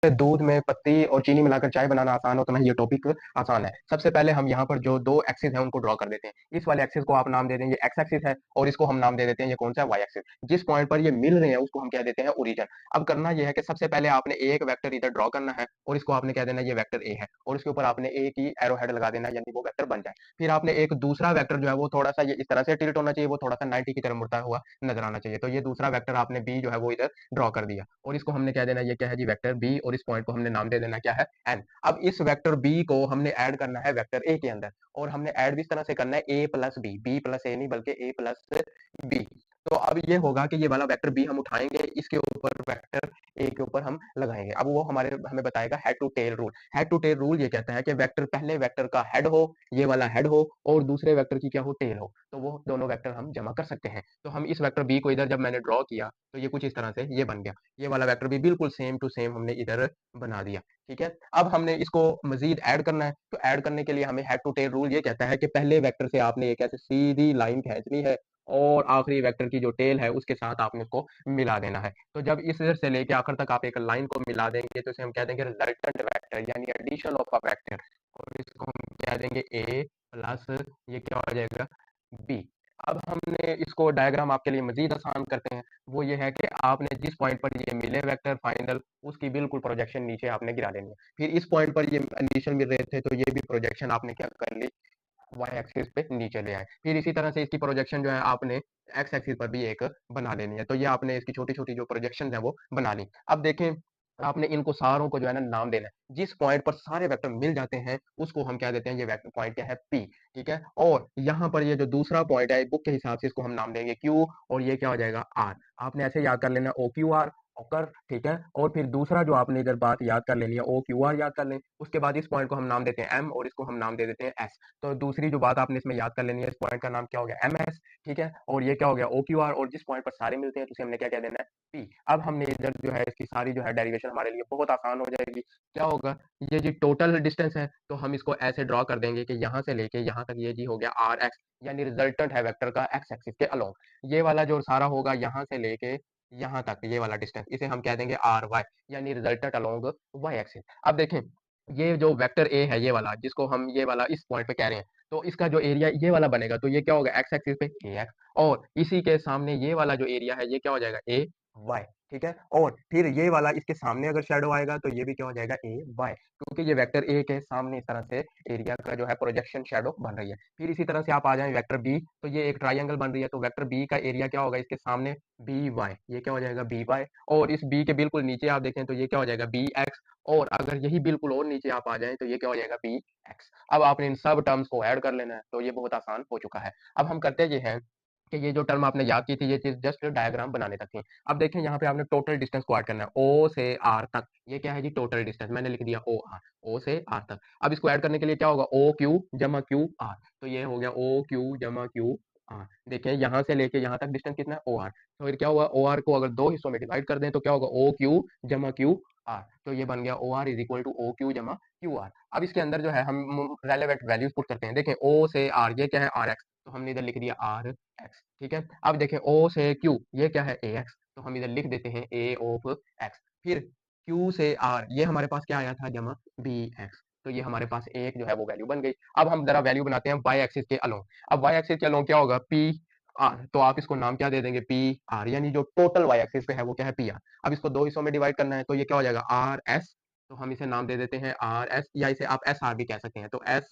दूध में पत्ती और चीनी मिलाकर चाय बनाना आसान हो, तो नहीं, ये टॉपिक आसान है। सबसे पहले हम यहाँ पर जो दो एक्सिस है उनको ड्रॉ कर देते हैं। इस वाले एक्सिस को आप नाम दे देंगे एक्स एक्सिस है, और इसको हम नाम दे देते हैं ये कौन सा है, वाई एक्सिस। जिस पॉइंट पर ये मिल रहे हैं उसको हम कह देते हैं ओरिजिन। अब करना यह है कि सबसे पहले आपने एक वेक्टर इधर ड्रॉ करना है, और इसको आपने कह देना ये वेक्टर ए है, और इसके ऊपर आपने ए की एरो हेड लगा देना, यानी वो वेक्टर बन जाए। फिर आपने एक दूसरा वेक्टर जो है वो थोड़ा सा ये इस तरह से टिल्ट होना चाहिए, वो थोड़ा सा 90 की तरफ मुड़ता हुआ नजर आना चाहिए। तो ये दूसरा वेक्टर आपने बी जो है वो इधर ड्रॉ कर दिया, और इसको हमने कह देना ये क्या है जी, वेक्टर बी, और इस पॉइंट को हमने नाम दे देना क्या है, एन। अब इस वेक्टर बी को हमने ऐड करना है वेक्टर ए के अंदर, और हमने ऐड भी इस तरह से करना है ए प्लस बी प्लस ए नहीं बल्कि ए प्लस बी। तो अब ये होगा कि ये वाला वेक्टर बी हम उठाएंगे, इसके ऊपर वेक्टर ए के ऊपर हम लगाएंगे। अब वो हमारे हमें बताएगा head to tail rule. Head to tail rule ये कहता है कि वेक्टर पहले वेक्टर का हेड हो, ये वाला हेड हो, और दूसरे वेक्टर की क्या हो, टेल हो, तो वो दोनों वेक्टर हम जमा कर सकते हैं। तो हम इस वेक्टर बी को इधर जब मैंने ड्रॉ किया तो ये कुछ इस तरह से ये बन गया। ये वाला वेक्टर भी बिल्कुल सेम टू सेम हमने इधर बना दिया। ठीक है, अब हमने इसको मजीद ऐड करना है, तो ऐड करने के लिए हमें हेड टू टेल रूल ये कहता है कि पहले वेक्टर से आपने एक ऐसे सीधी लाइन खींचनी है, और आखिरी वेक्टर की जो टेल है उसके साथ आपने उसको मिला देना है। तो जब इस से लेके आखिर तक आप एक लाइन को मिला देंगे तो इसे हम कह देंगे रिजल्टेंट वेक्टर, यानी एडिशन ऑफ अ वेक्टर, और इसको हम कह देंगे ए प्लस ये क्या हो जाएगा, बी। अब हमने इसको डायग्राम आपके लिए मजीद आसान करते हैं। वो ये है कि आपने जिस पॉइंट पर ये मिले वेक्टर फाइनल, उसकी बिल्कुल प्रोजेक्शन नीचे आपने गिरा लेनी है। फिर इस पॉइंट पर ये इनिशियल मिल रहे थे, तो ये भी प्रोजेक्शन आपने क्या कर ली, वाई एक्सिस पे नीचे ले आए। फिर इसी तरह से इसकी प्रोजेक्शन जो है आपने एक्स एक्सिस पर भी एक बना लेनी है। तो ये आपने इसकी छोटी छोटी जो प्रोजेक्शन है वो बना ली। अब देखें, आपने इनको सारों को जो है ना नाम देना है। जिस पॉइंट पर सारे वेक्टर मिल जाते हैं उसको हम क्या देते हैं, ये वेक्टर पॉइंट क्या है, पी। ठीक है, और यहाँ पर ये जो दूसरा पॉइंट है बुक के हिसाब से इसको हम नाम देंगे क्यू, और ये क्या हो जाएगा, आर। आपने ऐसे याद कर लेना, ओ क्यू आर ओकर। ठीक है, और फिर दूसरा जो आपने इधर बात याद कर लेनी है, ओ क्यू आर याद कर लें। उसके बाद इस पॉइंट को हम नाम देते हैं एम, और इसको हम नाम दे देते हैं एस। तो दूसरी जो बात आपने इसमें याद कर लेनी है, इस पॉइंट का नाम क्या हो गया, एम एस। ठीक है, और ये क्या हो गया, ओ क्यू आर, और जिस पॉइंट पर सारे मिलते हैं तो उसे हमने क्या कह देना है, पी। अब हमने इधर जो है इसकी सारी जो है डेरिवेशन हमारे लिए बहुत आसान हो जाएगी। क्या होगा, ये जी टोटल डिस्टेंस है, तो हम इसको ऐसे ड्रॉ कर देंगे कि यहाँ से लेके यहाँ तक ये जी हो गया आर एक्स, यानी रिजल्टेंट है वेक्टर का एक्स एक्सिस के अलोंग। ये वाला जो सारा होगा यहाँ से लेके यहाँ तक ये वाला डिस्टेंस, इसे हम कह देंगे आर वाई, यानी रिजल्टेंट अलोंग वाई एक्सिस। अब देखें, ये जो वेक्टर ए है ये वाला, जिसको हम ये वाला इस पॉइंट पे कह रहे हैं, तो इसका जो एरिया ये वाला बनेगा, तो ये क्या होगा, एक्स एक्सिस पे ए एक्स, और इसी के सामने ये वाला जो एरिया है ये क्या हो जाएगा, ए वाई। ठीक है, और फिर ये वाला इसके सामने अगर शेडो आएगा तो ये भी क्या हो जाएगा, ए वाई, क्योंकि ये वेक्टर ए के सामने इस तरह से एरिया का जो है प्रोजेक्शन शेडो बन रही है। फिर इसी तरह से आप आ जाएं वेक्टर बी, तो ये एक ट्राइंगल बन रही है, तो वेक्टर बी का एरिया क्या होगा, इसके सामने बी वाई, ये क्या हो जाएगा, बी वाई। और इस बी के बिल्कुल नीचे आप देखें तो ये क्या हो जाएगा, बी एक्स। और अगर यही बिल्कुल और नीचे आप आ जाएं तो ये क्या हो जाएगा, बी एक्स। अब आपने इन सब टर्म्स को ऐड कर लेना है, तो ये बहुत आसान हो चुका है। अब हम करते ये हैं कि ये जो टर्म आपने याद की थी ये चीज जस्ट डायग्राम बनाने तक थी। अब देखें, यहाँ पे आपने टोटल डिस्टेंस को ऐड करना है, ओ से आर तक। ये क्या है जी, टोटल डिस्टेंस, मैंने लिख दिया ओ आर, ओ से आर तक। अब इसको ऐड करने के लिए क्या होगा, ओ क्यू जमा क्यू आर। तो ये हो गया ओ क्यू जमा क्यू आर। देखिए यहाँ से लेके यहाँ तक डिस्टेंस कितना है, ओ आर। तो फिर क्या हुआ, ओ आर को अगर दो हिस्सों में डिवाइड कर दें तो क्या होगा, ओ क्यू जमा क्यू आर। तो ये बन गया O R is equal to O Q जमा क्यू आर। अब इसके अंदर जो है हम रेलेवेंट वैल्यूज पुट करते हैं। देखें, ओ से आर ये क्या है, आर एक्स, तो हमने इधर लिख दिया आर एक्स। ठीक है, अब देखें ओ से क्यू ये क्या है, ए एक्स, तो हम इधर लिख देते हैं ए ऑफ एक्स। फिर क्यू से आर ये हमारे पास क्या आया था, जमा बी एक्स। तो ये हमारे पास एक जो है वो वैल्यू बन गई। अब हम जरा वैल्यू बनाते हैं वाई एक्सिस के अलोंग। अब वाई एक्सिस के अलोंग क्या होगा, पी आर। तो आप इसको नाम क्या दे देंगे, पी आर, यानी जो टोटल वाई एक्सिस पे है वो क्या है, पी आर। अब इसको दो हिस्सों में डिवाइड करना है, तो ये क्या हो जाएगा, आर एस। तो हम इसे नाम दे देते हैं आर एस, या इसे आप एस आर भी कह सकते हैं। तो एस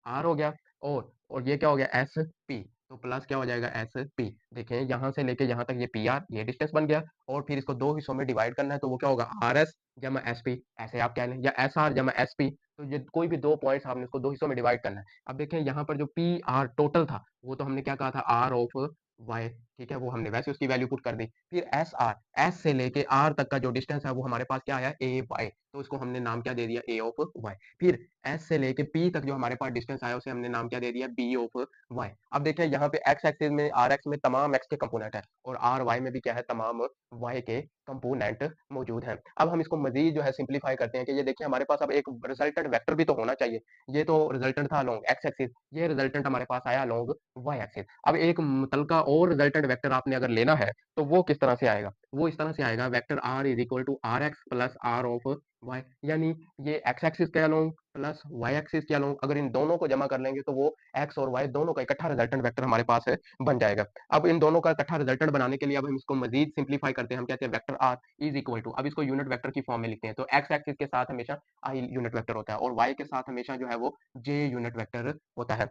आर हो गया, और ये क्या हो गया, एस पी। तो प्लस क्या हो जाएगा, एस पी। देखें यहाँ से लेके यहाँ तक ये पी आर, ये डिस्टेंस बन गया। और फिर इसको दो हिस्सों में डिवाइड करना है, तो वो क्या होगा, आर एस जमा एस पी, ऐसे आप कह लें, या एस आर जमा एस पी। तो ये कोई भी दो पॉइंट्स आपने इसको दो हिस्सों में डिवाइड करना है। अब देखें यहाँ पर जो पी आर टोटल था वो तो हमने क्या कहा था, आर ऑफ वाई। ठीक है, वो हमने वैसे उसकी वैल्यू पुट कर दी। फिर एस आर, एस से लेके आर तक का जो डिस्टेंस है वो हमारे पास क्या आया, ए वाई। तो इसको हमने नाम क्या दे दिया, ए ऑफ वाई। फिर एस से लेके पी तक जो हमारे पास डिस्टेंस आया उसे हमने नाम क्या दे दिया, बी ऑफ वाई। अब देखिए यहाँ पे एक्स एक्सिस में, आर एक्स में तमाम एक्स के कंपोनेंट है, और आर वाई में भी क्या है, तमाम वाई के कंपोनेंट मौजूद हैं। अब हम इसको मजीद जो है सिंप्लीफाई करते हैं कि ये देखिए हमारे पास अब एक रिजल्टेंट वेक्टर भी तो होना चाहिए। ये तो रिजल्टेंट था अलोंग एक्स एक्सिस, ये रिजल्टेंट हमारे पास आया अलोंग वाई एक्सिस। अब एक मुतलका और रिजल्टेंट वेक्टर आपने अगर लेना है तो वो किस तरह से आएगा, वो इस तरह से आएगा, vector R is equal to R X plus R of Y, यानी ये एक्स एक्सिस कह लो प्लस वाई एक्सिस कह लो, अगर इन दोनों को जमा कर लेंगे तो वो एक्स और वाई दोनों का इकट्ठा रिजल्टेंट वेक्टर हमारे पास है बन जाएगा। अब इन दोनों का इकट्ठा रिजल्टेंट बनाने के लिए अब हम इसको मजीद सिंप्लीफाई करते हैं, हम कहते हैं vector R is equal to, अब इसको यूनिट वेक्टर की फॉर्म में लिखते हैं, तो एक्स एक्सिस के साथ हमेशा आई यूनिट वेक्टर होता है और वाई के साथ हमेशा जो है वो जे यूनिट वेक्टर होता है।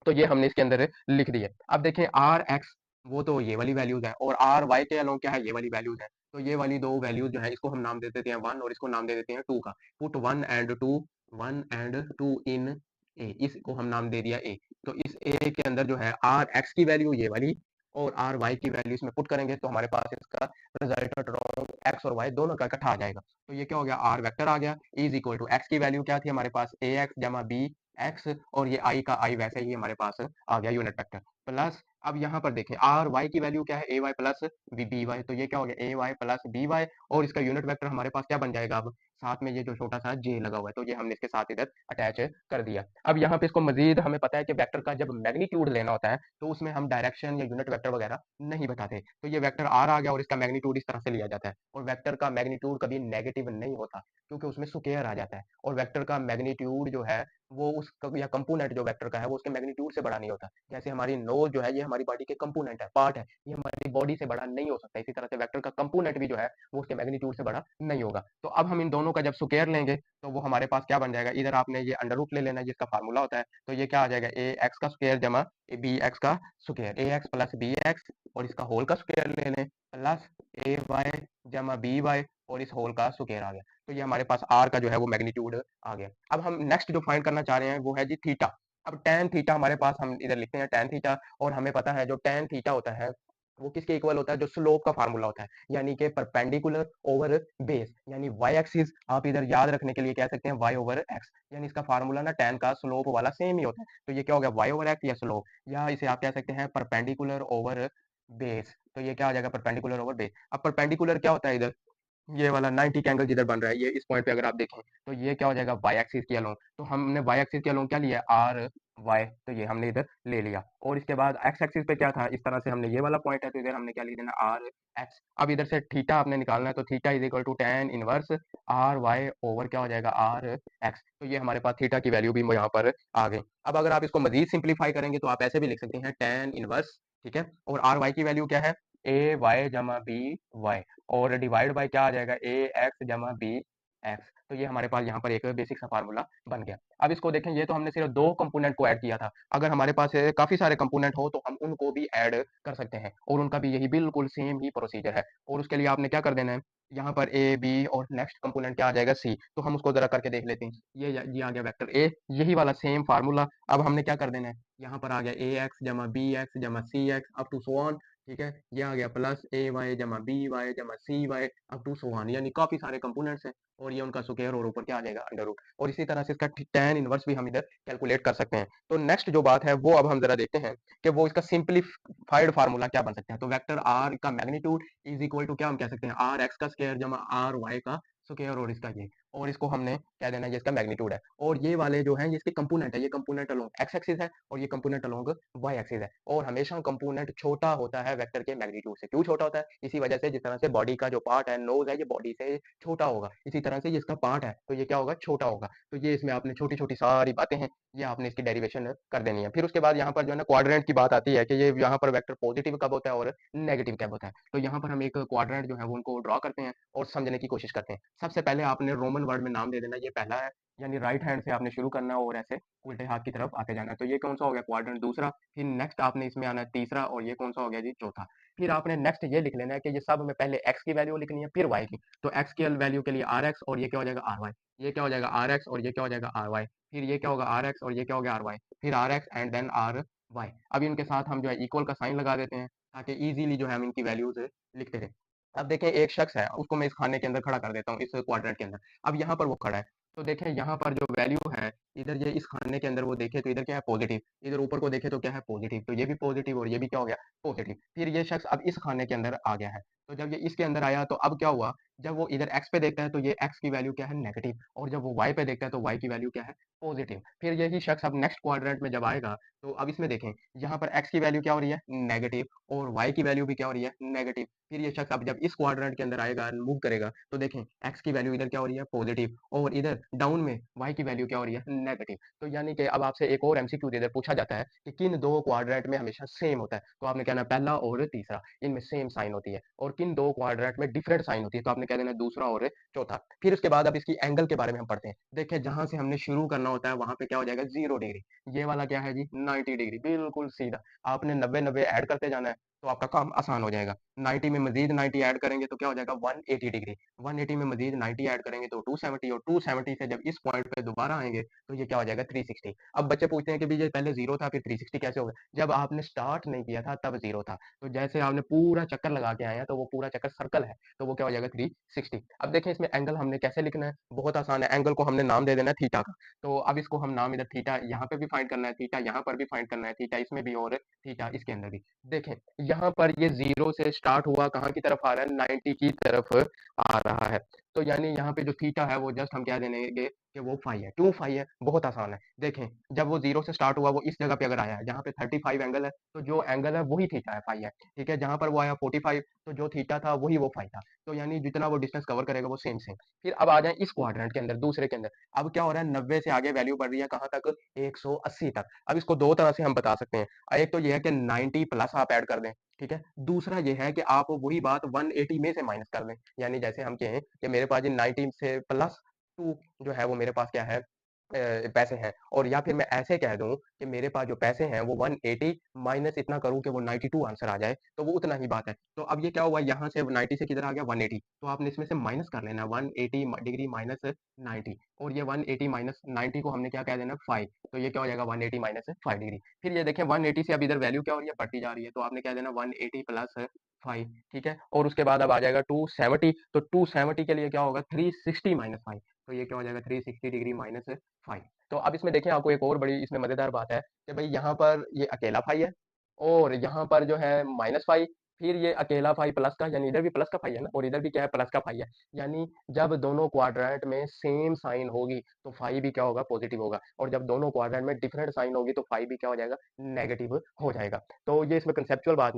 तो ये हमने इसके अंदर लिख दिए। अब देखें आर एक्स वो तो ये वाली वैल्यूज है और आर वाई के अलोंग क्या है, ये वाली वैल्यूज है। तो ये वाली दो वैल्यूज जो है इसको हम नाम दे देते हैं वन और इसको नाम दे देते हैं टू का। पुट वन एंड टू इन ए, इसको हम नाम दे दिया ए। तो इस ए के अंदर जो है आर एक्स की वैल्यू ये वाली और आर वाई की वैल्यू इसमें पुट करेंगे तो हमारे पास इसका रिजल्टेंट एक्स और वाई दोनों का इकट्ठा आ जाएगा। तो ये क्या हो गया, आर वेक्टर आ गया इज इक्वल टू एक्स की वैल्यू क्या थी हमारे पास ए एक्स जमा बी एक्स, और ये आई का आई वैसे ही हमारे पास आ गया यूनिट वेक्टर प्लस। अब यहाँ पर देखें आर वाई की वैल्यू क्या है ए वाई प्लस बी वाई, तो ये क्या हो गया ए वाई प्लस बी वाई, और इसका यूनिट वेक्टर हमारे पास क्या बन जाएगा, अब साथ में ये जो छोटा सा जे लगा हुआ है तो ये हमने इसके साथ इधर अटैच कर दिया। अब यहाँ पे इसको मजीद हमें पता है कि वेक्टर का जब मैग्नीट्यूड लेना होता है तो उसमें हम डायरेक्शन या यूनिट वेक्टर वगैरह नहीं बताते, तो ये वेक्टर आर आ गया और इसका मैग्नीट्यूड इस तरह से लिया जाता है। और वेक्टर का मैग्नीट्यूड कभी नेगेटिव नहीं होता क्योंकि उसमें स्क्वायर आ जाता है, और वेक्टर का मैग्नीट्यूड जो है वो उस या कंपोनेंट जो वेक्टर का है वो उसके मैग्नीट्यूड से बड़ा नहीं होता। जैसे हमारी नोज जो है ये हमारी बॉडी के कंपोनेंट है, पार्ट है, ये हमारी बॉडी से बड़ा नहीं हो सकता, इसी तरह से वेक्टर का कंपोनेंट भी जो है वो उसके मैग्नीट्यूड से बड़ा नहीं होगा। तो अब हम इन दोनों का जब स्क्वायर लेंगे तो वो हमारे पास क्या बन जाएगा, इधर आपने ये अंडर रूट ले लेना है जिसका फार्मूला होता है, तो ये क्या आ जाएगा ए एक्स का स्क्वायर जमा बी एक्स का स्क्वायर, ए एक्स प्लस बी एक्स और इसका होल का स्क्वायर ले लें प्लस ए वाई जमा बी वाई और इस होल का स्क्वायर आ गया। तो ये हमारे पास आर का जो है वो मैग्नीट्यूड आ गया। अब हम नेक्स्ट जो फाइंड करना चाह रहे हैं वो है जी थीटा। अब टेन थीटा हमारे पास, हम इधर लिखते हैं टेन थीटा, और हमें पता है जो टेन थीटा होता है वो किसके इक्वल होता है, जो स्लोप का फार्मूला होता है, यानी कि परपेंडिकुलर ओवर बेस, यानी वाई एक्सिस आप इधर याद रखने के लिए कह सकते हैं वाई ओवर एक्स, यानी इसका फार्मूला ना टेन का स्लोप वाला सेम ही होता है। तो ये क्या हो गया वाई ओवर एक्स या स्लोप, या इसे आप कह सकते हैं परपेंडिकुलर ओवर बेस, तो ये क्या हो जाएगा परपेंडिकुलर ओवर बेस। अब परपेंडिकुलर क्या होता है, इधर ये वाला 90 का एंगल जिधर बन रहा है ये इस पॉइंट पे अगर आप देखें तो ये क्या हो जाएगा वाई एक्सिस के अलोंग, तो हमने वाई एक्सिस के अलोंग क्या लिया आर वाई, तो ये हमने इधर ले लिया। और इसके बाद एक्स एक्सिस पे क्या था, इस तरह से हमने ये वाला पॉइंट है तो इधर हमने क्या लिख देना आर एक्स। अब इधर से थीटा आपने निकालना है तो theta is equal to tan inverse R Y over क्या हो जाएगा आर एक्स, तो ये हमारे पास थीटा की वैल्यू भी यहाँ पर आ गई। अब अगर आप इसको मजीद सिंप्लीफाई करेंगे तो आप ऐसे भी लिख सकते हैं टेन इनवर्स, ठीक है, और आर वाई की वैल्यू क्या है ए वाई जमा बी वाई, और डिवाइड बाय क्या आ जाएगा ए एक्स जमा बी एक्स, तो ये हमारे पास यहाँ पर एक बेसिक सा फार्मूला बन गया। अब इसको देखें ये तो हमने सिर्फ दो कंपोनेंट को ऐड किया था, अगर हमारे पास काफी सारे कंपोनेंट हो तो हम उनको भी ऐड कर सकते हैं और उनका भी यही बिल्कुल सेम ही प्रोसीजर है। और उसके लिए आपने क्या कर देना है, यहाँ पर ए बी और नेक्स्ट कंपोनेंट क्या आ जाएगा सी, तो हम उसको जरा करके देख लेते हैं। ये आ गया वेक्टर ए, यही वाला सेम फार्मूला। अब हमने क्या कर देना है, यहाँ पर आ गया ए एक्स जमा बी एक्स जमा C X up to so on, ठीक है, ये आ गया प्लस ए वाई जमा बी वाई जमा C Y up to so on, यानी काफी सारे कंपोनेंट्स हैं और ये उनका स्क्वायर और ऊपर क्या आ जाएगा अंडर रूट, और इसी तरह से इसका tan इनवर्स भी हम इधर कैलकुलेट कर सकते हैं। तो नेक्स्ट जो बात है वो अब हम जरा देखते हैं कि वो इसका सिंपलीफाइड फार्मूला क्या बन सकता है। तो वेक्टर आर का मैग्नीट्यूड इज इक्वल टू क्या हम कह सकते हैं आर एक्स का स्क्वायर जमा आर वाई का स्क्वायर और इसका ये, और इसको हमने क्या देना है ये इसका मैग्नीट्यूड है, और ये वाले जो है ये इसके कंपोनेंट है, ये कंपोनेंट अलोंग एक्स एक्सिस है और ये कंपोनेंट अलोंग वाई एक्सिस है, और हमेशा कंपोनेंट छोटा होता है वेक्टर के मैग्नीट्यूड से। क्यों छोटा होता है, इसी वजह से जिस तरह से बॉडी का जो पार्ट है नोज है ये बॉडी से छोटा होगा, इसी तरह से ये इसका पार्ट है तो ये क्या होगा छोटा होगा। तो ये इसमें आपने छोटी छोटी सारी बातें हैं ये आपने इसकी डेरिवेशन कर देनी है। फिर उसके बाद यहाँ पर जो है ना क्वाड्रेंट की बात आती है कि ये यहाँ पर वेक्टर पॉजिटिव कब होता है और नेगेटिव कब होता है। तो यहाँ पर हम एक क्वाड्रेंट जो है वो उनको ड्रॉ करते हैं और समझने की कोशिश करते हैं। सबसे पहले आपने रोमन वर्ड में नाम दे देना, ये पहला है, यानी राइट हैंड से आपने शुरू करना है और ऐसे उल्टे हाथ की तरफ आते जाना है। तो ये कौन सा हो गया क्वाड्रेंट दूसरा, फिर नेक्स्ट आपने इसमें आना है तीसरा, और ये कौन सा हो गया जी चौथा। फिर आपने नेक्स्ट ये लिख लेना है कि ये सब में पहले एक्स की वैल्यू लिखनी है फिर वाई की, तो एक्स की वैल्यू के लिए आर एक्स और ये क्या हो जाएगा आर वाई, ये क्या हो जाएगा आर एक्स और ये क्या हो जाएगा आर वाई, फिर ये क्या होगा आर एक्स और ये क्या हो गया आर वाई, फिर R X and then R Y. अब इनके साथ हम जो है इक्वल का साइन लगा देते हैं ताकि इजीली जो है हम इनकी वैल्यूज लिखते रहे। अब देखें एक शख्स है उसको मैं इस खाने के अंदर खड़ा कर देता हूँ इस क्वाड्रेंट के अंदर, अब यहाँ पर वो खड़ा है, तो देखें यहाँ पर जो वैल्यू है इधर ये इस खाने के अंदर वो देखे तो इधर क्या है पॉजिटिव, इधर ऊपर को देखे तो क्या है पॉजिटिव, तो ये भी पॉजिटिव और ये भी क्या हो गया पॉजिटिव। फिर ये शख्स अब इस खाने के अंदर आ गया है, तो जब ये इसके अंदर आया तो अब क्या हुआ, जब वो इधर x पे देखता है तो ये x की वैल्यू क्या है नेगेटिव, और जब वो y पे देखता है तो y की वैल्यू क्या है पॉजिटिव। फिर यही शख्स अब नेक्स्ट क्वाड्रेंट में जब आएगा तो अब इसमें देखें, यहाँ पर x की वैल्यू क्या हो रही है नेगेटिव, और y की वैल्यू भी क्या हो रही है नेगेटिव। फिर ये शख्स अब जब इस क्वाड्रेंट के अंदर आएगा मूव करेगा तो देखें x की वैल्यू इधर क्या हो रही है पॉजिटिव, और इधर डाउन में y की वैल्यू क्या हो रही है नेगेटिव। तो यानी कि अब आपसे एक और एमसीक्यू इधर पूछा जाता है कि किन दो क्वाड्रेंट में हमेशा सेम होता है, तो आपने कहना पहला और तीसरा इनमें सेम साइन होती है, और किन दो क्वाड्रेंट में डिफरेंट साइन होती है, तो आपने कह देना दूसरा और चौथा। फिर उसके बाद अब इसकी एंगल के बारे में हम पढ़ते हैं। देखिए जहां से हमने शुरू करना होता है वहां पे क्या हो जाएगा 0 डिग्री, ये वाला क्या है जी 90 डिग्री, बिल्कुल सीधा। आपने 90 90 ऐड करते जाना है तो आपका काम आसान हो जाएगा। 90 में मजीद 90 ऐड करेंगे तो क्या हो जाएगा 180 डिग्री, 180 में मजीद 90 ऐड करेंगे तो 270, और 270 से जब इस पॉइंट पे दोबारा आएंगे तो ये क्या हो जाएगा 360। अब बच्चे पूछते हैं कि भी ये पहले जीरो था फिर 360 कैसे हो गया, जब आपने स्टार्ट नहीं किया था तब जीरो था, तो जैसे आपने पूरा चक्कर लगा के आए हैं तो वो पूरा चक्कर सर्कल है, तो वो क्या हो जाएगा 360। अब देखें इसमें एंगल हमने कैसे लिखना है, बहुत आसान है, एंगल को हमने नाम दे देना है थीटा का। तो अब इसको हम नाम इधर थीटा यहाँ पे भी फाइंड करना है, थीटा यहाँ पर भी फाइंड करना है, थीटा इसमें भी और थीटा इसके अंदर भी। देखें यहाँ पर ये जीरो से स्टार्ट हुआ कहाँ की तरफ आ रहा है 90 की तरफ आ रहा है, तो यानी यहाँ पे जो थीटा है वो जस्ट हम क्या दे देंगे कि वो फाई है, क्यों फाई है बहुत आसान है। देखें जब वो जीरो से स्टार्ट हुआ वो इस जगह पे अगर आया है जहाँ पे 35 एंगल है तो जो एंगल है वही थीटा है फाई है, ठीक है। जहां पर वो आया 45 तो जो थीटा था वही वो फाई था, तो यानी जितना वो डिस्टेंस कवर करेगा वो सेम सेम। फिर अब आ जाए इस क्वाड्रेंट के अंदर दूसरे के अंदर, अब क्या हो रहा है 90 से आगे वैल्यू बढ़ रही है कहाँ तक 180 तक। अब इसको दो तरह से हम बता सकते हैं, एक तो ये है कि 90 प्लस आप ऐड कर दें, ठीक है। दूसरा ये है कि आप वही बात 180 में से माइनस कर दें, यानी जैसे हम कहें कि मेरे पास ये 90 से प्लस 2 जो है वो मेरे पास क्या है पैसे हैं, और या फिर मैं ऐसे कह दूं कि मेरे पास जो पैसे हैं वो 180 माइनस इतना करूं कि वो 92 आंसर आ जाए, तो वो उतना ही बात है। तो अब ये क्या हुआ यहाँ से 90 से किधर आ गया 180, तो आपने इसमें से माइनस कर लेना 180 डिग्री माइनस 90, और ये 180 माइनस 90 को हमने क्या कह देना 5, तो ये क्या हो जाएगा 180 माइनस 5 डिग्री। फिर ये देखें 180 से अब इधर वैल्यू क्या हो रही है बढ़ती जा रही है, तो आपने कह देना 180 प्लस 5, ठीक है। और उसके बाद अब आ जाएगा 270, तो 270 के लिए क्या होगा 360 माइनस 5, तो ये क्या हो जाएगा 360 डिग्री माइनस 5। तो अब इसमें देखें आपको एक और बड़ी इसमें मजेदार बात है कि भाई यहाँ पर ये अकेला फाई है, और यहाँ पर जो है माइनस फाई, फिर ये अकेला फाई प्लस का, यानी इधर भी प्लस का फाई है ना, और इधर भी क्या है प्लस का फाई है। यानी जब दोनों क्वाड्रेंट में सेम साइन होगी तो फाई भी क्या होगा पॉजिटिव होगा, और जब दोनों क्वाड्रेंट में डिफरेंट साइन होगी तो फाई भी क्या हो जाएगा नेगेटिव हो जाएगा। तो ये इसमें कंसेप्चुअल बात नहीं